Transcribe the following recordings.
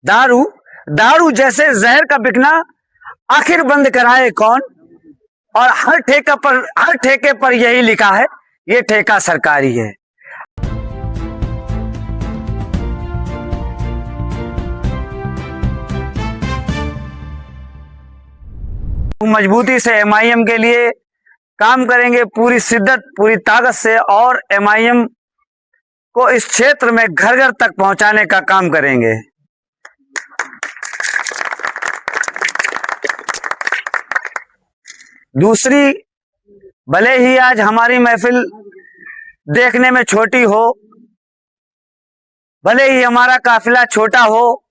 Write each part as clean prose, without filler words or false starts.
दारू दारू जैसे जहर का बिकना आखिर बंद कराए कौन। और हर ठेके पर यही लिखा है, ये ठेका सरकारी है। मजबूती से एमआईएम के लिए काम करेंगे, पूरी शिद्दत पूरी ताकत से, और एमआईएम को इस क्षेत्र में घर घर तक पहुंचाने का काम करेंगे। दूसरी, भले ही आज हमारी महफिल देखने में छोटी हो, भले ही हमारा काफिला छोटा हो,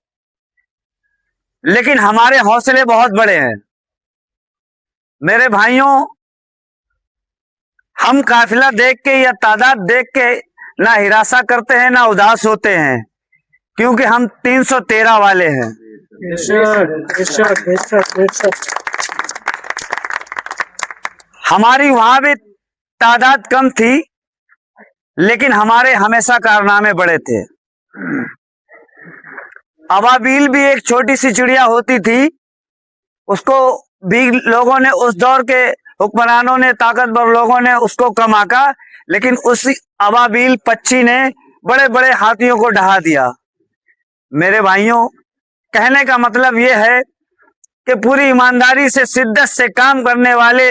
लेकिन हमारे हौसले बहुत बड़े हैं। मेरे भाइयों, हम काफिला देख के या तादाद देख के ना हिरासा करते हैं ना उदास होते हैं, क्योंकि हम 313 वाले हैं। हमारी वहां भी तादाद कम थी, लेकिन हमारे हमेशा कारनामे बड़े थे। अबाबील भी एक छोटी सी चिड़िया होती थी, उसको भी लोगों ने, उस दौर के हुक्मरानों ने, ताकतवर लोगों ने उसको कम आंका, लेकिन उस अबाबील पक्षी ने बड़े बड़े हाथियों को ढहा दिया। मेरे भाइयों, कहने का मतलब यह है कि पूरी ईमानदारी से, शिद्दत से काम करने वाले,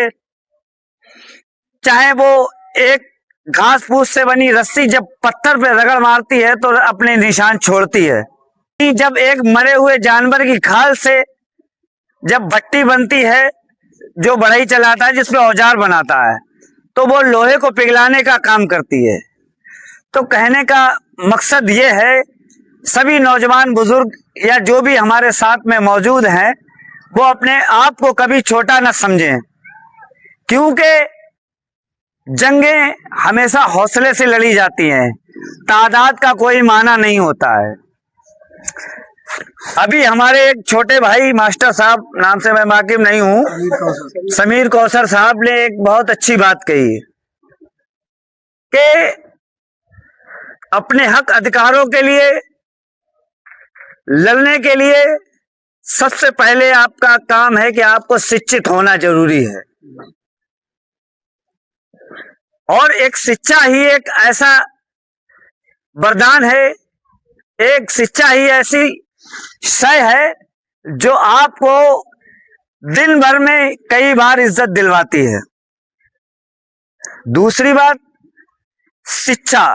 चाहे वो एक घास फूस से बनी रस्सी जब पत्थर पे रगड़ मारती है तो अपने निशान छोड़ती है, जब एक मरे हुए जानवर की खाल से जब भट्टी बनती है, जो बढ़ई चलाता है, जिसपे औजार बनाता है, तो वो लोहे को पिघलाने का काम करती है। तो कहने का मकसद ये है, सभी नौजवान बुजुर्ग या जो भी हमारे साथ में मौजूद हैं, वो अपने आप को कभी छोटा न समझें, क्योंकि जंगें हमेशा हौसले से लड़ी जाती हैं, तादाद का कोई माना नहीं होता है। अभी हमारे एक छोटे भाई मास्टर साहब, नाम से मैं वाकिफ नहीं हूं, समीर कौसर साहब ने एक बहुत अच्छी बात कही कि अपने हक अधिकारों के लिए लड़ने के लिए सबसे पहले आपका काम है कि आपको शिक्षित होना जरूरी है। और एक शिक्षा ही एक ऐसा वरदान है, एक शिक्षा ही ऐसी शय है जो आपको दिन भर में कई बार इज्जत दिलवाती है। दूसरी बात, शिक्षा।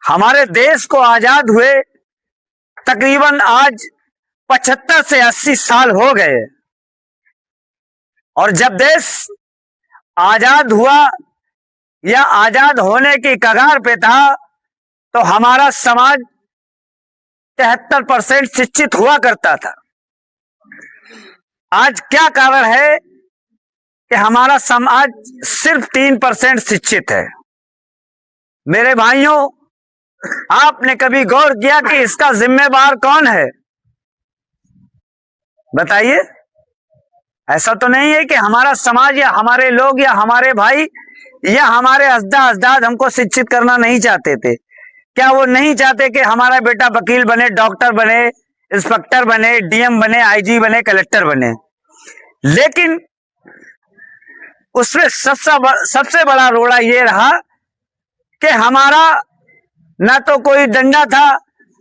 हमारे देश को आजाद हुए तकरीबन आज 75 से 80 साल हो गए, और जब देश आजाद हुआ या आजाद होने की कगार पे था, तो हमारा समाज 73% शिक्षित हुआ करता था। आज क्या कारण है कि हमारा समाज सिर्फ 3% शिक्षित है? मेरे भाइयों, आपने कभी गौर किया कि इसका जिम्मेदार कौन है? बताइए। ऐसा तो नहीं है कि हमारा समाज या हमारे लोग या हमारे भाई या हमारे अजदाद हमको शिक्षित करना नहीं चाहते थे। क्या वो नहीं चाहते कि हमारा बेटा वकील बने, डॉक्टर बने, इंस्पेक्टर बने, डीएम बने, आईजी बने, कलेक्टर बने? लेकिन उसमें सबसे बड़ा रोड़ा ये रहा कि हमारा ना तो कोई डंडा था,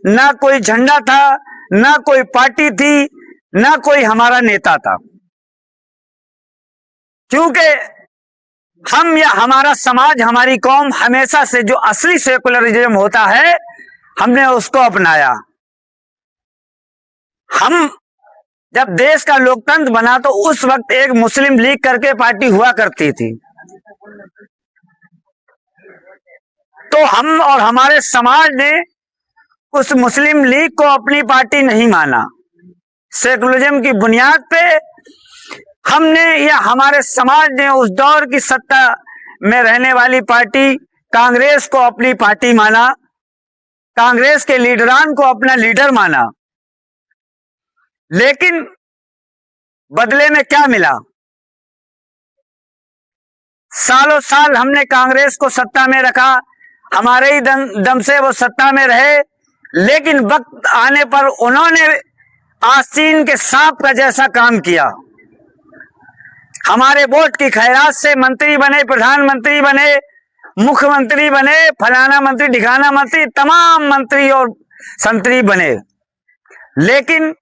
ना कोई झंडा था, ना कोई पार्टी थी, ना कोई हमारा नेता था, क्योंकि हम या हमारा समाज, हमारी कौम हमेशा से जो असली सेकुलरिज्म होता है, हमने उसको अपनाया। हम जब देश का लोकतंत्र बना तो उस वक्त एक मुस्लिम लीग करके पार्टी हुआ करती थी, तो हम और हमारे समाज ने उस मुस्लिम लीग को अपनी पार्टी नहीं माना। सेकुलरिज्म की बुनियाद पे हमने या हमारे समाज ने उस दौर की सत्ता में रहने वाली पार्टी कांग्रेस को अपनी पार्टी माना, कांग्रेस के लीडरान को अपना लीडर माना। लेकिन बदले में क्या मिला? सालों साल हमने कांग्रेस को सत्ता में रखा, हमारे ही दम से वो सत्ता में रहे, लेकिन वक्त आने पर उन्होंने आस्तीन के सांप का जैसा काम किया। हमारे वोट की खैरात से मंत्री बने, प्रधानमंत्री बने, मुख्यमंत्री बने, फलाना मंत्री ढिकाना मंत्री, तमाम मंत्री और संतरी बने। लेकिन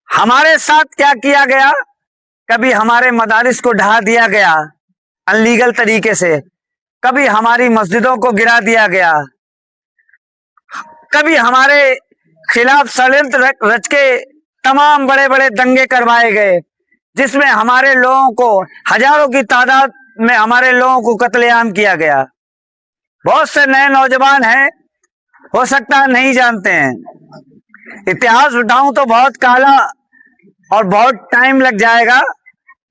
हमारे साथ क्या किया गया? कभी हमारे मदारिस को ढहा दिया गया अनलीगल तरीके से, कभी हमारी मस्जिदों को गिरा दिया गया, कभी हमारे खिलाफ षड्यंत्र रच के तमाम बड़े बड़े दंगे करवाए गए, जिसमें हमारे लोगों को, हजारों की तादाद में हमारे लोगों को कत्लेआम किया गया। बहुत से नए नौजवान हैं, हो सकता है नहीं जानते हैं। इतिहास उठाऊं तो बहुत काला और बहुत टाइम लग जाएगा,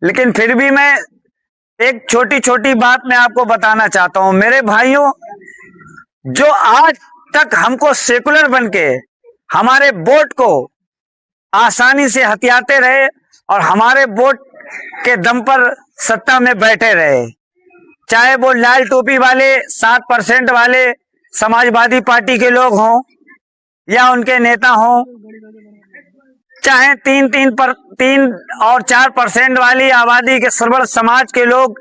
लेकिन फिर भी मैं एक छोटी छोटी बात मैं आपको बताना चाहता हूं। मेरे भाइयों, जो आज तक हमको सेकुलर बनके हमारे वोट को आसानी से हथियाते रहे और हमारे वोट के दम पर सत्ता में बैठे रहे, चाहे वो लाल टोपी वाले 7% वाले समाजवादी पार्टी के लोग हों या उनके नेता हों, चाहे 3 और 4% वाली आबादी के सर्वर समाज के लोग,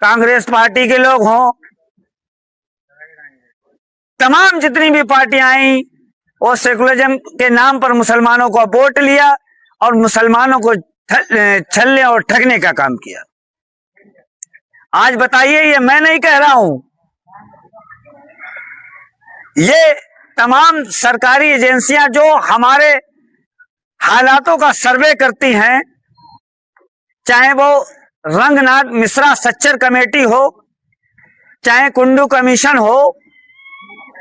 कांग्रेस पार्टी के लोग हों, तमाम जितनी भी पार्टियां आई, वो सेकुलरिज्म के नाम पर मुसलमानों को वोट लिया और मुसलमानों को छलने और ठगने का काम किया। आज बताइए, ये मैं नहीं कह रहा हूं, ये तमाम सरकारी एजेंसियां जो हमारे हालातों का सर्वे करती हैं, चाहे वो रंगनाथ मिश्रा सच्चर कमेटी हो, चाहे कुंडू कमीशन हो,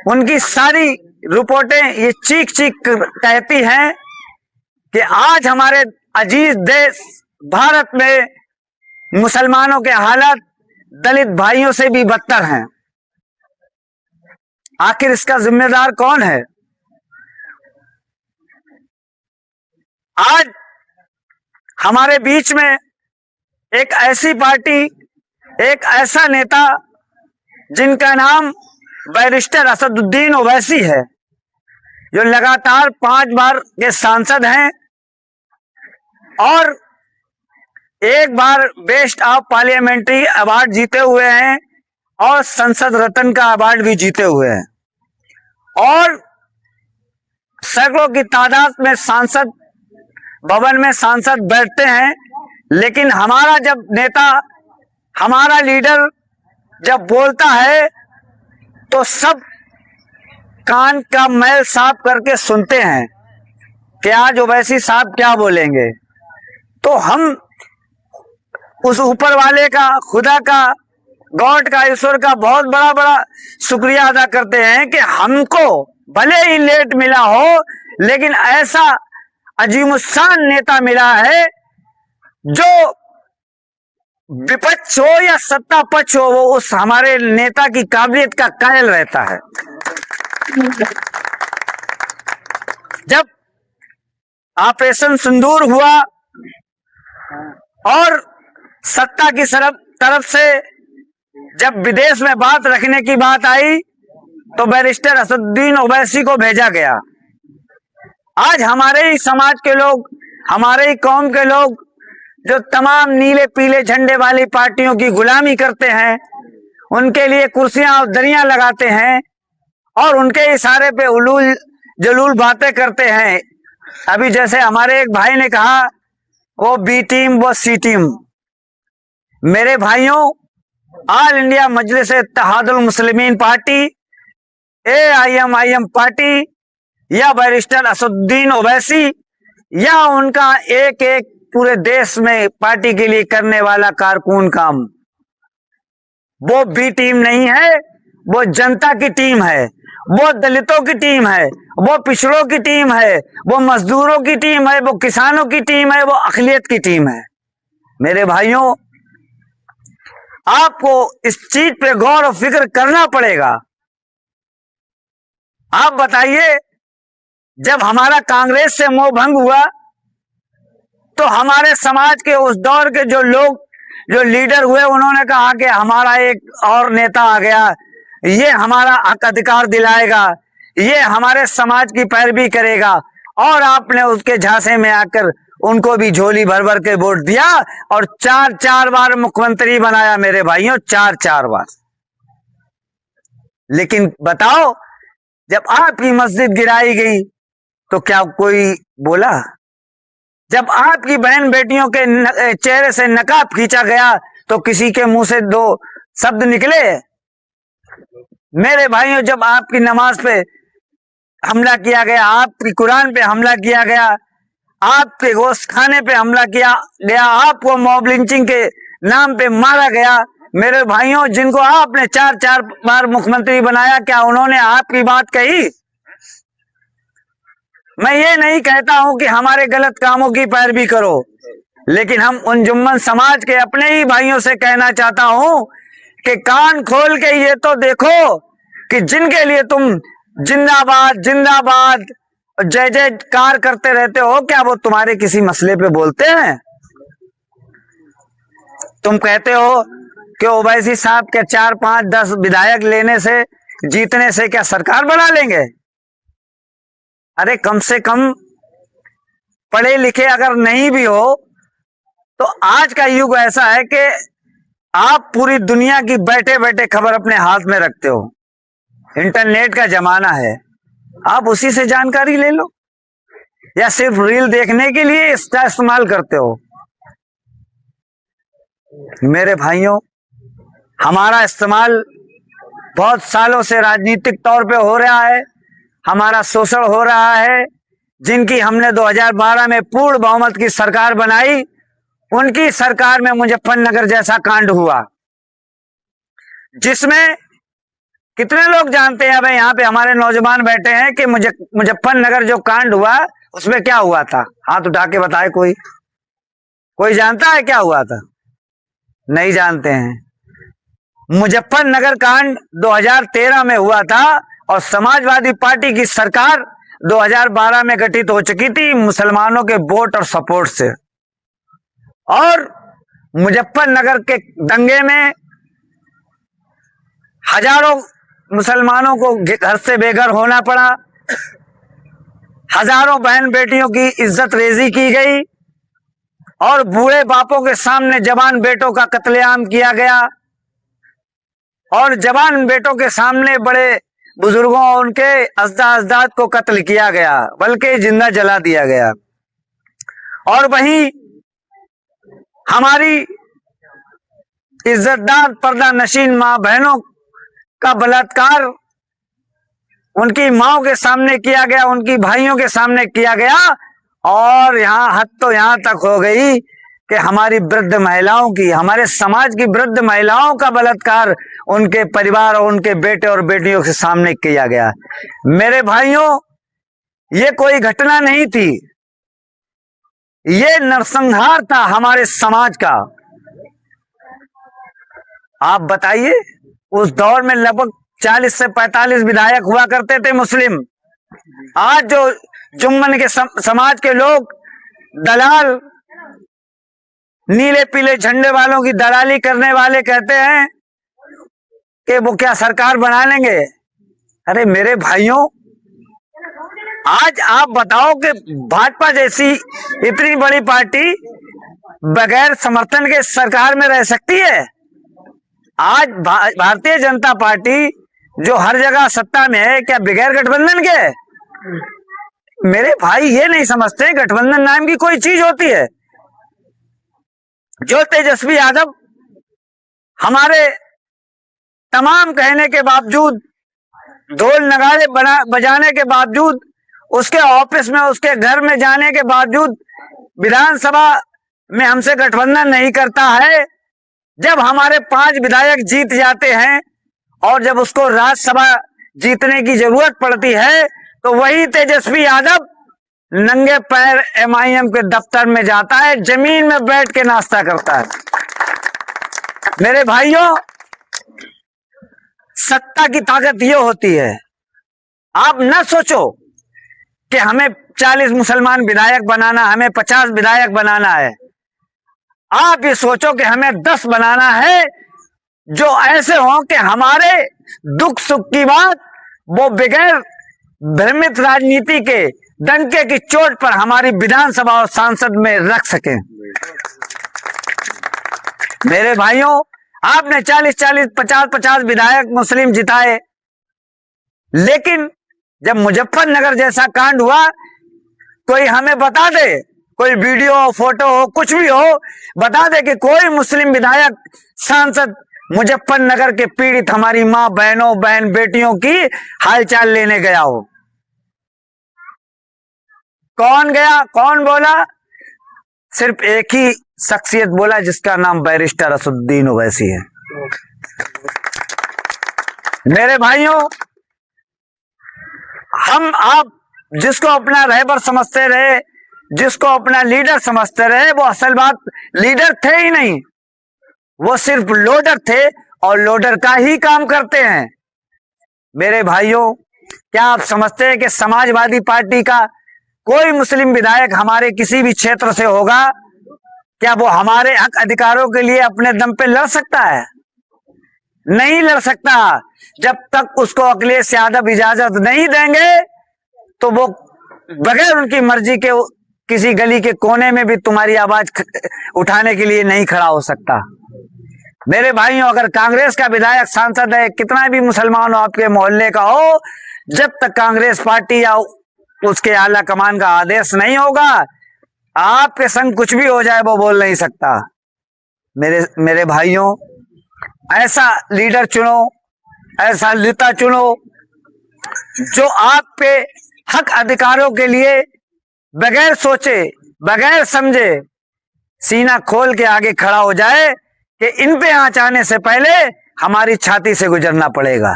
उनकी सारी रिपोर्टें ये चीख चीख कहती हैं कि आज हमारे अजीज देश भारत में मुसलमानों के हालात दलित भाइयों से भी बदतर हैं। आखिर इसका जिम्मेदार कौन है? आज हमारे बीच में एक ऐसी पार्टी, एक ऐसा नेता जिनका नाम बैरिस्टर असदुद्दीन ओवैसी है, जो लगातार 5 बार के सांसद हैं और एक बार बेस्ट ऑफ पार्लियामेंट्री अवार्ड जीते हुए हैं और संसद रत्न का अवार्ड भी जीते हुए हैं, और सैकड़ों की तादाद में सांसद भवन में सांसद बैठते हैं। लेकिन हमारा जब नेता, हमारा लीडर जब बोलता है तो सब कान का मैल साफ करके सुनते हैं कि आज ओवैसी साहब क्या बोलेंगे। तो हम उस ऊपर वाले का, खुदा का, गॉड का, ईश्वर का बहुत बड़ा शुक्रिया अदा करते हैं कि हमको भले ही लेट मिला हो, लेकिन ऐसा अजीमुशान नेता मिला है जो विपक्ष हो या सत्ता पक्ष हो, वो उस हमारे नेता की काबिलियत का कायल रहता है। जब ऑपरेशन सिंदूर हुआ और सत्ता की तरफ से जब विदेश में बात रखने की बात आई, तो बैरिस्टर असदुद्दीन ओवैसी को भेजा गया। आज हमारे ही समाज के लोग, हमारे ही कौम के लोग जो तमाम नीले पीले झंडे वाली पार्टियों की गुलामी करते हैं, उनके लिए कुर्सियां और दरियां लगाते हैं और उनके इशारे पे उलूल जलूल बातें करते हैं। अभी जैसे हमारे एक भाई ने कहा, वो बी टीम वो सी टीम। मेरे भाइयों, ऑल इंडिया मजलिस Ittehadul Muslimeen party, AIMIM party या बैरिस्टर असदुद्दीन ओवैसी या उनका एक एक पूरे देश में पार्टी के लिए करने वाला कारकुन काम, वो बी टीम नहीं है, वो जनता की टीम है, वो दलितों की टीम है, वो पिछड़ों की टीम है, वो मजदूरों की टीम है, वो किसानों की टीम है, वो अक़लियत की टीम है। मेरे भाइयों, आपको इस चीज पे गौर और फिक्र करना पड़ेगा। आप बताइए, जब हमारा कांग्रेस से मोह भंग हुआ तो हमारे समाज के उस दौर के जो लोग, जो लीडर हुए, उन्होंने कहा कि हमारा एक और नेता आ गया, ये हमारा हक अधिकार दिलाएगा, ये हमारे समाज की पैरवी करेगा, और आपने उसके झांसे में आकर उनको भी झोली भर भर के वोट दिया और 4 बार मुख्यमंत्री बनाया मेरे भाइयों, 4 बार। लेकिन बताओ, जब आपकी मस्जिद गिराई गई तो क्या कोई बोला? जब आपकी बहन बेटियों के चेहरे से नकाब खींचा गया तो किसी के मुंह से 2 शब्द निकले? मेरे भाइयों, जब आपकी नमाज पे हमला किया गया, आपकी कुरान पे हमला किया गया, आपके गोश्त खाने पे हमला किया गया, आपको मॉब लिंचिंग के नाम पे मारा गया, मेरे भाइयों, जिनको आपने 4 बार मुख्यमंत्री बनाया, क्या उन्होंने आपकी बात कही? मैं ये नहीं कहता हूं कि हमारे गलत कामों की पैरवी करो, लेकिन हम उन जुम्मन समाज के अपने ही भाइयों से कहना चाहता हूं कि कान खोल के ये तो देखो कि जिनके लिए तुम जिंदाबाद जिंदाबाद जय जयकार करते रहते हो, क्या वो तुम्हारे किसी मसले पे बोलते हैं? तुम कहते हो कि ओवैसी साहब के 4, 5, 10 विधायक लेने से, जीतने से क्या सरकार बना लेंगे? अरे कम से कम पढ़े लिखे अगर नहीं भी हो तो आज का युग ऐसा है कि आप पूरी दुनिया की बैठे बैठे खबर अपने हाथ में रखते हो। इंटरनेट का जमाना है, आप उसी से जानकारी ले लो, या सिर्फ रील देखने के लिए इसका इस्तेमाल करते हो? मेरे भाइयों, हमारा इस्तेमाल बहुत सालों से राजनीतिक तौर पे हो रहा है, हमारा शोषण हो रहा है। जिनकी हमने 2012 में पूर्ण बहुमत की सरकार बनाई, उनकी सरकार में मुजफ्फरनगर जैसा कांड हुआ, जिसमें कितने लोग जानते हैं? भाई यहाँ पे हमारे नौजवान बैठे हैं कि मुजफ्फरनगर जो कांड हुआ उसमें क्या हुआ था? हाथ उठा के बताए कोई जानता है क्या हुआ था? नहीं जानते हैं। मुजफ्फरनगर कांड 2013 में हुआ था और समाजवादी पार्टी की सरकार 2012 में गठित हो चुकी थी मुसलमानों के वोट और सपोर्ट से, और मुजफ्फरनगर के दंगे में हजारों मुसलमानों को घर से बेघर होना पड़ा, हजारों बहन बेटियों की इज्जत रेजी की गई, और बूढ़े बापों के सामने जवान बेटों का कत्लेआम किया गया, और जवान बेटों के सामने बड़े बुजुर्गों उनके अजदाद को कत्ल किया गया, बल्कि जिंदा जला दिया गया। और वहीं हमारी इज्जतदार पर्दा नशीन मां बहनों का बलात्कार उनकी माओ के सामने किया गया, उनकी भाइयों के सामने किया गया, और यहाँ हद तो यहाँ तक हो गई कि हमारी वृद्ध महिलाओं की, हमारे समाज की वृद्ध महिलाओं का बलात्कार उनके परिवार और उनके बेटे और बेटियों के सामने किया गया। मेरे भाइयों, ये कोई घटना नहीं थी, ये नरसंहार था हमारे समाज का। आप बताइए, उस दौर में लगभग 40 से 45 विधायक हुआ करते थे मुस्लिम। आज जो जुम्मन के समाज के लोग दलाल, नीले पीले झंडे वालों की दलाली करने वाले कहते हैं कि वो क्या सरकार बना लेंगे। अरे मेरे भाइयों, आज आप बताओ कि भाजपा जैसी इतनी बड़ी पार्टी बगैर समर्थन के सरकार में रह सकती है? आज भारतीय जनता पार्टी जो हर जगह सत्ता में है, क्या बगैर गठबंधन के? मेरे भाई ये नहीं समझते गठबंधन नाम की कोई चीज होती है। जो तेजस्वी यादव हमारे तमाम कहने के बावजूद, ढोल नगाड़े बजाने के बावजूद, उसके ऑफिस में, उसके घर में जाने के बावजूद विधानसभा में हमसे गठबंधन नहीं करता है, जब हमारे 5 विधायक जीत जाते हैं और जब उसको राज्यसभा जीतने की जरूरत पड़ती है तो वही तेजस्वी यादव नंगे पैर MIM के दफ्तर में जाता है, जमीन में बैठ के नाश्ता करता है। मेरे भाइयों, सत्ता की ताकत ये होती है। आप न सोचो कि हमें 40 मुसलमान विधायक बनाना, हमें 50 विधायक बनाना है। आप ये सोचो कि हमें 10 बनाना है जो ऐसे हों कि हमारे दुख सुख की बात वो बगैर भ्रमित राजनीति के डंके की चोट पर हमारी विधानसभा और सांसद में रख सकें। मेरे भाइयों, आपने 40-40, 50-50 विधायक मुस्लिम जिताए, लेकिन जब मुजफ्फरनगर जैसा कांड हुआ, कोई हमें बता दे, कोई वीडियो फोटो हो, कुछ भी हो, बता दे कि कोई मुस्लिम विधायक सांसद मुजफ्फरनगर के पीड़ित हमारी मां बहनों, बहन बेटियों की हालचाल लेने गया हो। कौन गया, कौन बोला? सिर्फ एक ही शख्सियत बोला, जिसका नाम बैरिस्टर असदुद्दीन ओवैसी है। मेरे भाइयों, हम आप जिसको अपना रहबर समझते रहे, जिसको अपना लीडर समझते रहे, वो असल बात लीडर थे ही नहीं, वो सिर्फ लोडर थे और लोडर का ही काम करते हैं। मेरे भाइयों, क्या आप समझते हैं कि समाजवादी पार्टी का कोई मुस्लिम विधायक हमारे किसी भी क्षेत्र से होगा, क्या वो हमारे हक अधिकारों के लिए अपने दम पे लड़ सकता है? नहीं लड़ सकता। जब तक उसको अखिलेश यादव इजाजत नहीं देंगे, तो वो बगैर उनकी मर्जी के किसी गली के कोने में भी तुम्हारी आवाज उठाने के लिए नहीं खड़ा हो सकता। मेरे भाइयों, अगर कांग्रेस का विधायक सांसद है, कितना भी मुसलमान हो आपके मोहल्ले का हो, जब तक कांग्रेस पार्टी या उसके आला कमान का आदेश नहीं होगा, आपके संग कुछ भी हो जाए वो बोल नहीं सकता। मेरे भाइयों, ऐसा लीडर चुनो, ऐसा नेता चुनो जो आप पे हक अधिकारों के लिए बगैर सोचे, बगैर समझे सीना खोल के आगे खड़ा हो जाए कि इन पे आंच आने से पहले हमारी छाती से गुजरना पड़ेगा।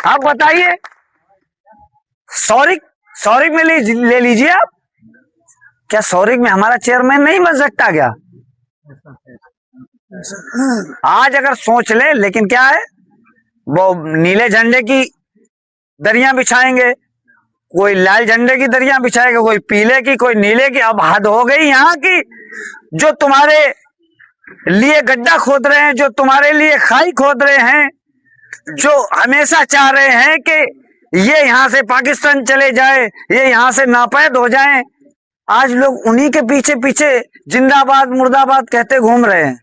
आप बताइए, सौरिक में ले लीजिए आप, क्या सौरिक में हमारा चेयरमैन नहीं बन सकता क्या? आज अगर सोच ले, लेकिन क्या है, वो नीले झंडे की दरियां बिछाएंगे, कोई लाल झंडे की दरियां बिछाएगा, कोई पीले की, कोई नीले की। अब हद हो गई यहाँ की। जो तुम्हारे लिए गड्ढा खोद रहे हैं, जो तुम्हारे लिए खाई खोद रहे हैं, जो हमेशा चाह रहे हैं कि ये यहां से पाकिस्तान चले जाए, ये यहां से नापैद हो जाएं, आज लोग उन्हीं के पीछे पीछे जिंदाबाद मुर्दाबाद कहते घूम रहे हैं।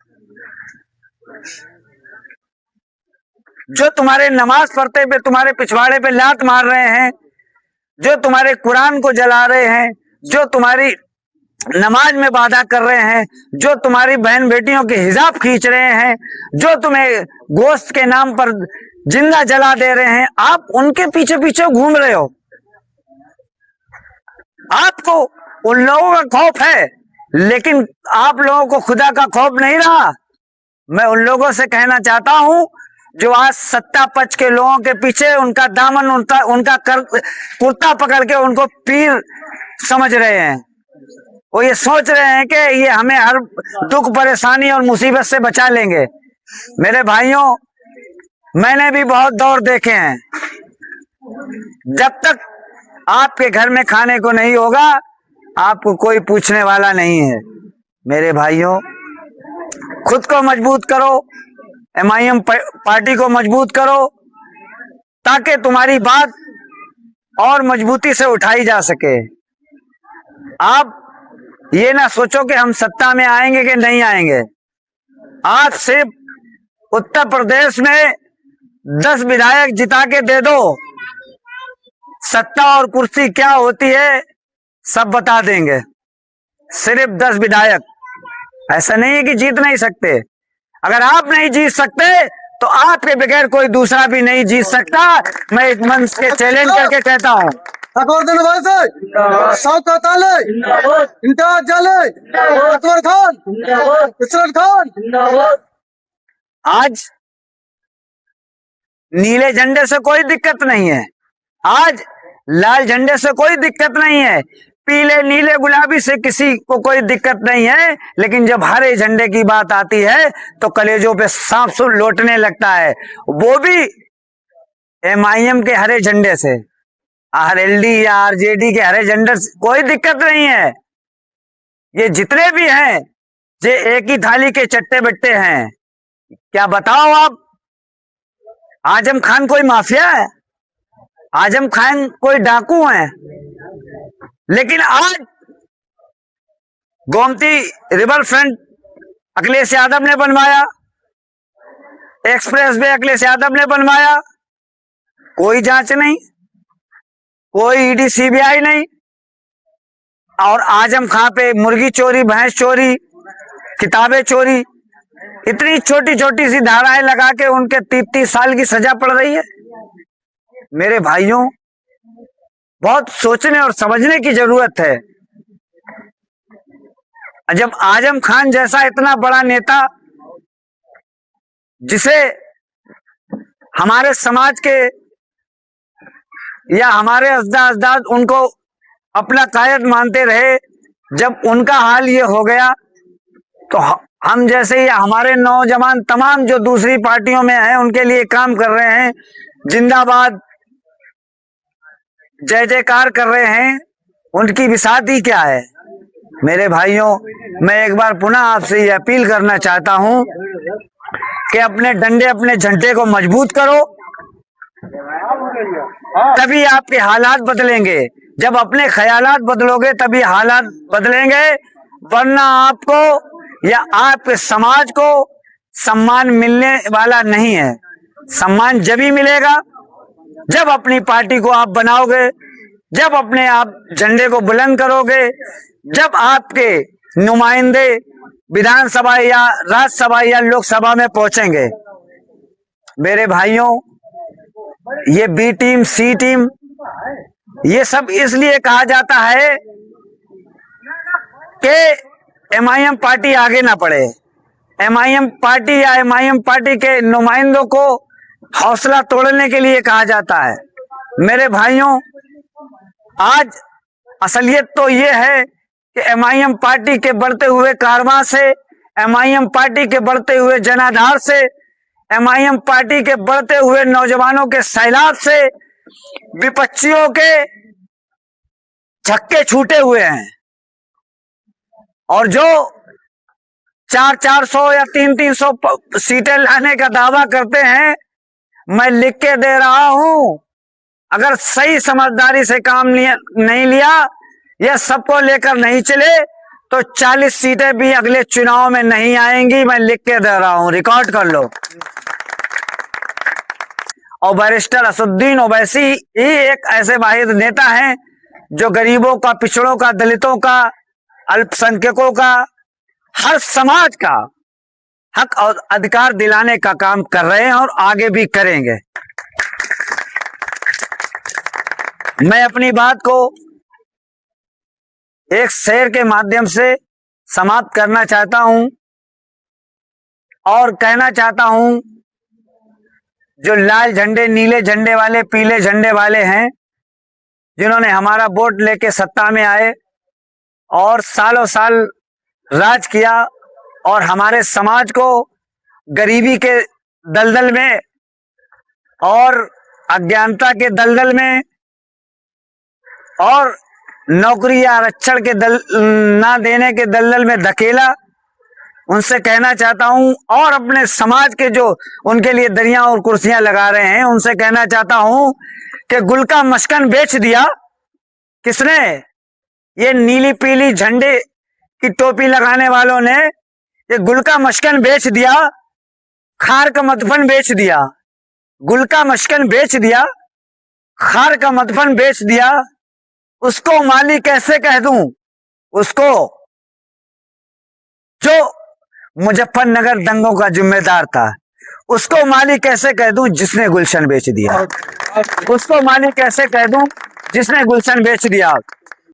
जो तुम्हारे नमाज पढ़ते पे तुम्हारे पिछवाड़े पे लात मार रहे हैं, जो तुम्हारे कुरान को जला रहे हैं, जो तुम्हारी नमाज में बाधा कर रहे हैं, जो तुम्हारी बहन बेटियों के हिजाब खींच रहे हैं, जो तुम्हें गोश्त के नाम पर जिंदा जला दे रहे हैं, आप उनके पीछे पीछे घूम रहे हो। आपको उन लोगों का खौफ है, लेकिन आप लोगों को खुदा का खौफ नहीं रहा। मैं उन लोगों से कहना चाहता हूं जो आज सत्ता पक्ष के लोगों के पीछे उनका दामन, उनका कुर्ता पकड़ के उनको पीर समझ रहे हैं। वो ये सोच रहे हैं कि ये हमें हर दुख परेशानी और मुसीबत से बचा लेंगे। मेरे भाइयों, मैंने भी बहुत दौर देखे हैं। जब तक आपके घर में खाने को नहीं होगा, आपको कोई पूछने वाला नहीं है। मेरे भाइयों, खुद को मजबूत करो, MIM पार्टी को मजबूत करो, ताकि तुम्हारी बात और मजबूती से उठाई जा सके। आप ये ना सोचो कि हम सत्ता में आएंगे कि नहीं आएंगे। आज सिर्फ उत्तर प्रदेश में 10 विधायक जिता के दे दो, सत्ता और कुर्सी क्या होती है सब बता देंगे। सिर्फ 10 विधायक, ऐसा नहीं है कि जीत नहीं सकते। अगर आप नहीं जीत सकते तो आपके बगैर कोई दूसरा भी नहीं जीत सकता। मैं एक मंच के चैलेंज करके कहता हूँ, आज नीले झंडे से कोई दिक्कत नहीं है, आज लाल झंडे से कोई दिक्कत नहीं है, पीले नीले गुलाबी से किसी को कोई दिक्कत नहीं है, लेकिन जब हरे झंडे की बात आती है तो कलेजों पे सांप लौटने लगता है। वो भी MIM के हरे झंडे से, RLD या RJD के हरे झंडे से कोई दिक्कत नहीं है। ये जितने भी हैं, ये एक ही थाली के चट्टे बट्टे हैं। क्या बताओ आप, आजम खान कोई माफिया है? आजम खान कोई डाकू हैं, लेकिन आज गोमती रिवर फ्रंट अखिलेश यादव ने बनवाया, एक्सप्रेस वे अखिलेश यादव ने बनवाया, कोई जांच नहीं, कोई ईडी सीबीआई नहीं। और आजम खां पे मुर्गी चोरी, भैंस चोरी, किताबें चोरी, इतनी छोटी छोटी सी धाराएं लगा के उनके 30 साल की सजा पड़ रही है। मेरे भाइयों, बहुत सोचने और समझने की जरूरत है। जब आजम खान जैसा इतना बड़ा नेता, जिसे हमारे समाज के या हमारे अजदाद उनको अपना कायद मानते रहे, जब उनका हाल ये हो गया तो हम जैसे या हमारे नौजवान तमाम जो दूसरी पार्टियों में हैं उनके लिए काम कर रहे हैं, जिंदाबाद जय जयकार कर रहे हैं, उनकी विसाती क्या है। मेरे भाइयों, मैं एक बार पुनः आपसे ये अपील करना चाहता हूं कि अपने डंडे, अपने झंडे को मजबूत करो, तभी आपके हालात बदलेंगे। जब अपने ख्यालात बदलोगे तभी हालात बदलेंगे, वरना आपको या आपके समाज को सम्मान मिलने वाला नहीं है। सम्मान जब ही मिलेगा जब अपनी पार्टी को आप बनाओगे, जब अपने आप झंडे को बुलंद करोगे, जब आपके नुमाइंदे विधानसभा या राज्यसभा या लोकसभा में पहुंचेंगे। मेरे भाइयों, ये बी टीम, सी टीम, ये सब इसलिए कहा जाता है कि एमआईएम पार्टी आगे ना बढ़े। एमआईएम पार्टी या एमआईएम पार्टी के नुमाइंदों को हौसला तोड़ने के लिए कहा जाता है। मेरे भाइयों, आज असलियत तो ये है कि एमआईएम पार्टी के बढ़ते हुए कारवां से, एमआईएम पार्टी के बढ़ते हुए जनाधार से, एमआईएम पार्टी के बढ़ते हुए नौजवानों के सैलाब से विपक्षियों के झक्के छूटे हुए हैं। और जो 400 या 300 सीटें लाने का दावा करते हैं, मैं लिख के दे रहा हूं, अगर सही समझदारी से काम नहीं लिया या सबको लेकर नहीं चले तो 40 सीटें भी अगले चुनाव में नहीं आएंगी। मैं लिख के दे रहा हूं, रिकॉर्ड कर लो। और बैरिस्टर असदुद्दीन ओवैसी ही एक ऐसे वाहिद नेता हैं जो गरीबों का, पिछड़ों का, दलितों का, अल्पसंख्यकों का, हर समाज का हक और अधिकार दिलाने का काम कर रहे हैं और आगे भी करेंगे। मैं अपनी बात को एक शेर के माध्यम से समाप्त करना चाहता हूं और कहना चाहता हूं, जो लाल झंडे, नीले झंडे वाले, पीले झंडे वाले हैं, जिन्होंने हमारा वोट लेके सत्ता में आए और सालों साल राज किया और हमारे समाज को गरीबी के दलदल में और अज्ञानता के दलदल में और नौकरी या आरक्षण के ना देने के दलदल में धकेला, उनसे कहना चाहता हूं, और अपने समाज के जो उनके लिए दरिया और कुर्सियां लगा रहे हैं, उनसे कहना चाहता हूं कि गुल का मशकन बेच दिया किसने? ये नीली पीली झंडे की टोपी लगाने वालों ने ये गुल का मशकन बेच दिया, खार का मदफन बेच दिया। गुल का मशकन बेच दिया, खार का मदफन बेच दिया। उसको माली कैसे कह दूं? उसको जो मुजफ्फरनगर दंगों का जिम्मेदार था, उसको माली कैसे कह दूं जिसने गुलशन बेच दिया? उसको माली कैसे कह दूं जिसने गुलशन बेच दिया?